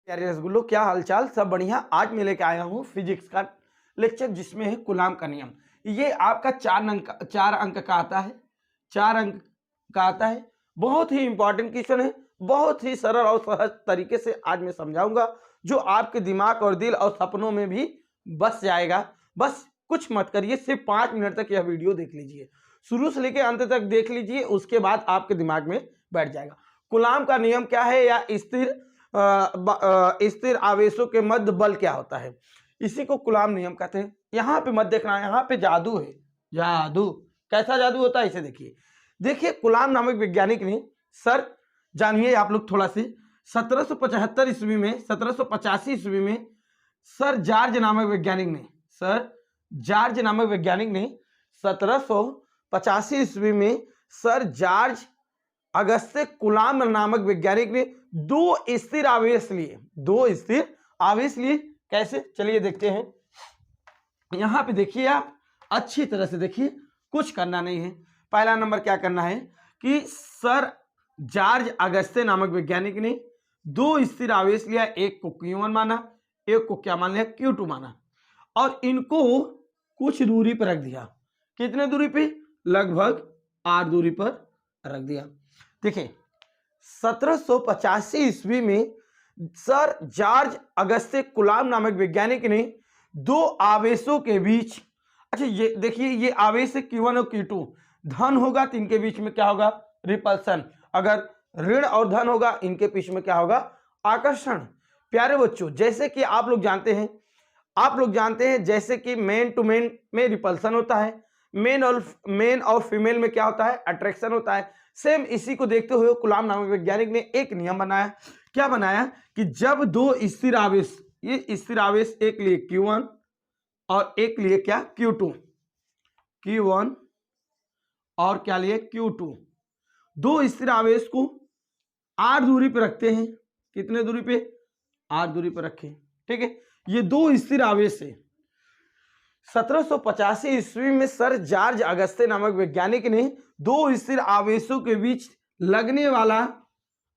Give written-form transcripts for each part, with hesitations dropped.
प्यारे रसगुल्लो, क्या हालचाल? सब बढ़िया। आज मैं लेके आया हूँ फिजिक्स का लेक्चर जिसमें है कूलाम का नियम। ये आपका 4 अंक का आता है, 4 अंक का आता है। बहुत ही इंपॉर्टेंट क्वेश्चन है, बहुत ही सरल और सहज तरीके से आज मैं समझाऊंगा, जो आपके दिमाग और दिल और सपनों में भी बस जाएगा। बस कुछ मत करिए, सिर्फ 5 मिनट तक यह वीडियो देख लीजिए, शुरू से लेकर अंत तक देख लीजिए, उसके बाद आपके दिमाग में बैठ जाएगा। कूलाम का नियम क्या है, या स्थिर आवेशों के मध्य बल क्या होता है, इसी को कूलाम नियम कहते हैं। यहाँ पे मत देखना, यहाँ पे जादू है। जादू कैसा जादू होता है इसे देखिए। देखिए, कूलाम नामक वैज्ञानिक ने, सर जानिए आप लोग थोड़ा सी, 1775 ईस्वी में, 1785 ईस्वी में सर जॉर्ज नामक वैज्ञानिक ने, सर जॉर्ज नामक वैज्ञानिक ने 1785 ईस्वी में सर जॉर्ज अगस्ते कूलाम नामक वैज्ञानिक ने 2 स्थिर आवेश लिए। 2 स्थिर आवेश लिए कैसे, चलिए देखते हैं। यहां पे देखिए, आप अच्छी तरह से देखिए, कुछ करना नहीं है। पहला नंबर क्या करना है कि सर जॉर्ज अगस्ते नामक वैज्ञानिक ने 2 स्थिर आवेश लिया, एक को Q1 माना, एक को क्या मान लिया, Q2 माना, और इनको कुछ दूरी पर रख दिया। कितने दूरी पे? लगभग r दूरी पर रख दिया। देखिए, 1785 ईस्वी में सर जॉर्ज अगस्ते कूलाम नामक वैज्ञानिक ने 2 आवेशों के बीच, अच्छा ये देखिए, ये आवेश है Q1 और Q2, धन होगा तो इनके बीच में क्या होगा, रिपल्सन। अगर ऋण और धन होगा, इनके बीच में क्या होगा, आकर्षण। प्यारे बच्चों, जैसे कि आप लोग जानते हैं, जैसे कि मेन टू मेन में रिपल्सन होता है, मेन और फीमेल में क्या होता है, अट्रैक्शन होता है। सेम इसी को देखते हुए कूलाम नामक वैज्ञानिक ने एक नियम बनाया। क्या बनाया कि जब 2 स्थिर आवेश, ये स्थिर आवेश एक लिए Q1 और एक लिए क्या, Q2, Q1 और क्या लिए, Q2, 2 स्थिर आवेश को r दूरी पर रखते हैं। कितने दूरी पे, r दूरी पर रखें, ठीक है। ये 2 स्थिर आवेश है। 1785 ईस्वी में सर जॉर्ज अगस्ते नामक वैज्ञानिक ने 2 स्थिर आवेशों के बीच लगने वाला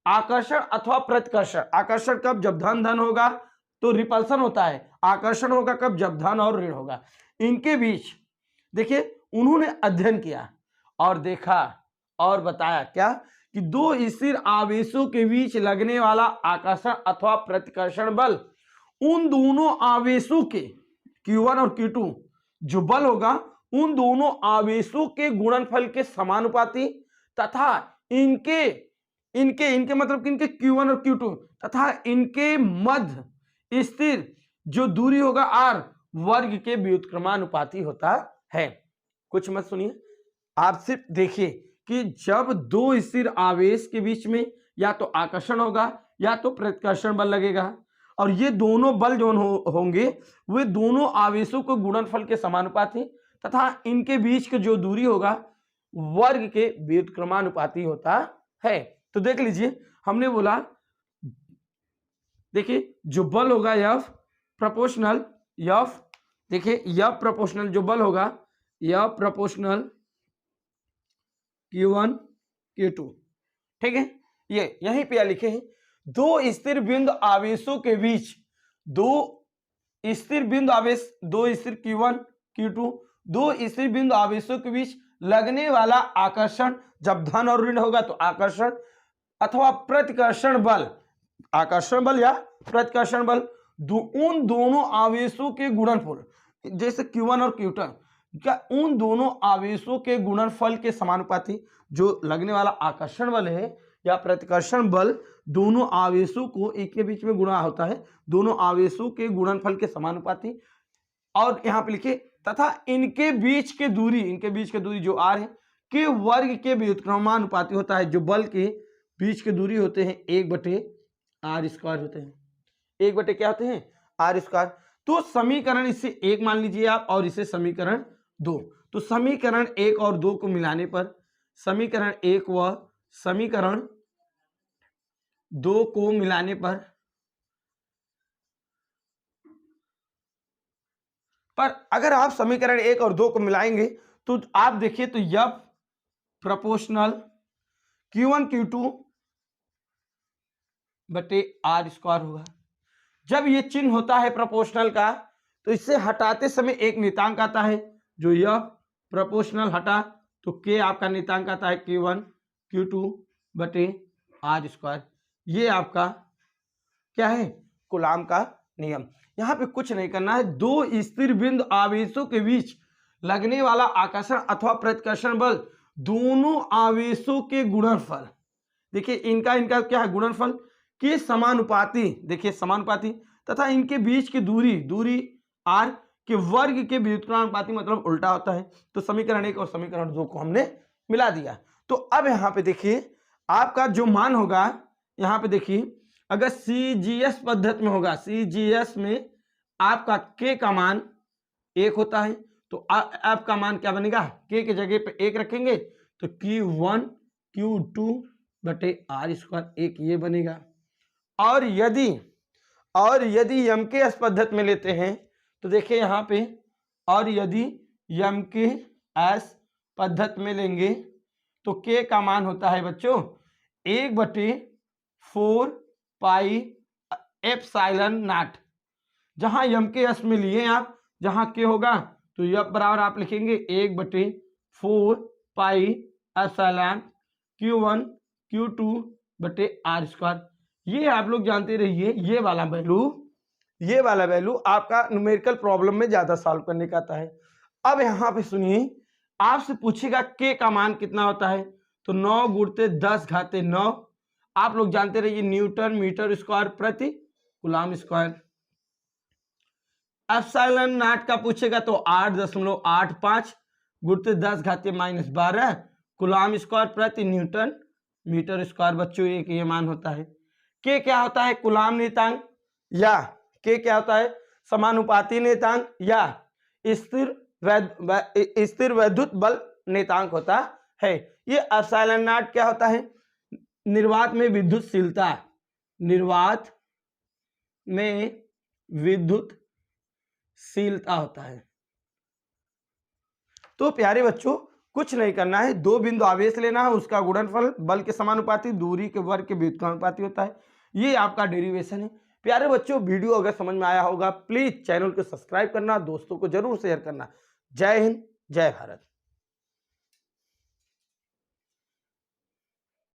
आकर्षण अथवा प्रतिकर्षण, आकर्षण कब, जब धन धन होगा तो रिपल्सन होता है, आकर्षण होगा कब, जब धन और ऋण होगा, इनके बीच देखिए उन्होंने अध्ययन किया और देखा और बताया क्या कि 2 स्थिर आवेशों के बीच लगने वाला आकर्षण अथवा प्रतिकर्षण बल उन दोनों आवेशों के Q1 और Q2 जो बल होगा, उन दोनों आवेशों के गुणनफल के समानुपाती तथा इनके मतलब कि इनके Q1 और Q2 तथा इनके मध्य स्थिर जो दूरी होगा r वर्ग के व्युत्क्रमानुपाती होता है। कुछ मत सुनिए, आप सिर्फ देखिए कि जब 2 स्थिर आवेश के बीच में या तो आकर्षण होगा या तो प्रतिकर्षण बल लगेगा, और ये दोनों बल जो होंगे वे दोनों आवेशों को गुणनफल के समानुपाती तथा इनके बीच के जो दूरी होगा वर्ग के व्युत्क्रमानुपाती होता है। तो देख लीजिए, हमने बोला, देखिए जो बल होगा F प्रोपोर्शनल, F देखिए F प्रोपोर्शनल जो बल होगा, F प्रोपोर्शनल Q1 Q2, ठीक है। ये यहीं पे लिखे हैं, 2 स्थिर बिंदु आवेशों के बीच, 2 स्थिर बिंदु आवेश, 2 स्थिर Q1 Q2, 2 स्थिर बिंदु आवेशों के बीच लगने वाला आकर्षण जब धन और ऋण होगा तो आकर्षण अथवा प्रतिकर्षण बल, आकर्षण बल या प्रतिकर्षण बल, उन दोनों आवेशों के गुणनफल, जैसे Q1 और Q2, क्या उन दोनों आवेशों के गुणनफल के समानुपाती जो लगने वाला आकर्षण बल है या प्रतिकर्षण बल, दोनों आवेशों को एक के बीच में गुणा होता है, दोनों आवेशों के गुणनफल के समानुपाती, और यहां पे लिखे तथा इनके बीच के दूरी जो r है के वर्ग के व्युत्क्रमानुपाती होता है। जो बल के बीच के दूरी होते हैं 1/r² होते हैं, 1 क्या होते हैं, r²। तो समीकरण इसे 1 मान लीजिए आप, और इसे समीकरण 2। तो समीकरण 1 और 2 को मिलाने पर, समीकरण 1 व समीकरण 2 को मिलाने पर अगर आप समीकरण 1 और 2 को मिलाएंगे तो आप देखिए तो F प्रोपोर्शनल Q1 Q2 बटे r² होगा। जब ये चिन्ह होता है प्रोपोर्शनल का तो इससे हटाते समय एक नियतांक आता है, जो यह प्रोपोर्शनल हटा तो के आपका नियतांक आता है Q1 Q2 बटे आर स्क्वायर। ये आपका क्या है, कूलाम का नियम। यहाँ पे कुछ नहीं करना है, दो स्थिर बिंदु आवेशों के बीच लगने वाला आकर्षण अथवा प्रतिकर्षण बल दोनों आवेशों के गुणनफल, देखिए इनका क्या है, गुणनफल के समानुपाती, देखिए समानुपाती, तथा इनके बीच की दूरी r के वर्ग के व्युत्क्रमानुपाती, मतलब उल्टा होता है। तो समीकरण 1 और समीकरण 2 को हमने मिला दिया। तो अब यहाँ पे देखिए आपका जो मान होगा, यहाँ पे देखिए अगर CGS पद्धति में होगा, CGS में आपका k का मान 1 होता है, तो f का मान क्या बनेगा, k की जगह पे 1 रखेंगे तो Q1 Q2 बटे आर स्क्वायर 1 ये बनेगा। और यदि यम के एस पद्धति में लेते हैं तो देखिए यहाँ पे, और यदि यम के एस पद्धति में लेंगे तो k का मान होता है बच्चों 1/4 पाई एप्सिलॉन नॉट। जहां यम के एस में लिए आप, जहां k होगा तो यह बराबर आप लिखेंगे 1/4 पाई एप्सिलॉन Q1 Q2 बटे आर स्क्वायर। ये आप लोग जानते रहिए, ये वाला वैल्यू आपका न्यूमेरिकल प्रॉब्लम में ज्यादा सॉल्व करने का आता है। अब यहाँ पे सुनिए, आपसे पूछेगा k का मान कितना होता है, तो 9 गुणते 10 घाते 9, आप लोग जानते रहिए न्यूटन मीटर स्क्वायर प्रति कूलाम स्क्वायर। एप्सिलॉन नॉट का पूछेगा तो 8.85 गुणते 10 घाते -12 कूलाम स्क्वायर प्रति न्यूटन मीटर स्क्वायर। बच्चों एक ये मान होता है। के क्या होता है, कूलाम नियतांक, या के क्या होता है, समानुपाती नियतांक, या स्थिर वैद्युत बल नियतांक होता है। ये एप्सिलॉन नॉट क्या होता है, निर्वात में विद्युतशीलता, निर्वात में विद्युतशीलता होता है। तो प्यारे बच्चों कुछ नहीं करना है, दो बिंदु आवेश लेना है, उसका गुणनफल बल के समानुपाती, दूरी के वर्ग के व्युत्क्रमानुपाती होता है। ये आपका डेरिवेशन है। प्यारे बच्चों वीडियो अगर समझ में आया होगा प्लीज चैनल को सब्सक्राइब करना, दोस्तों को जरूर शेयर करना। जय हिंद, जय भारत।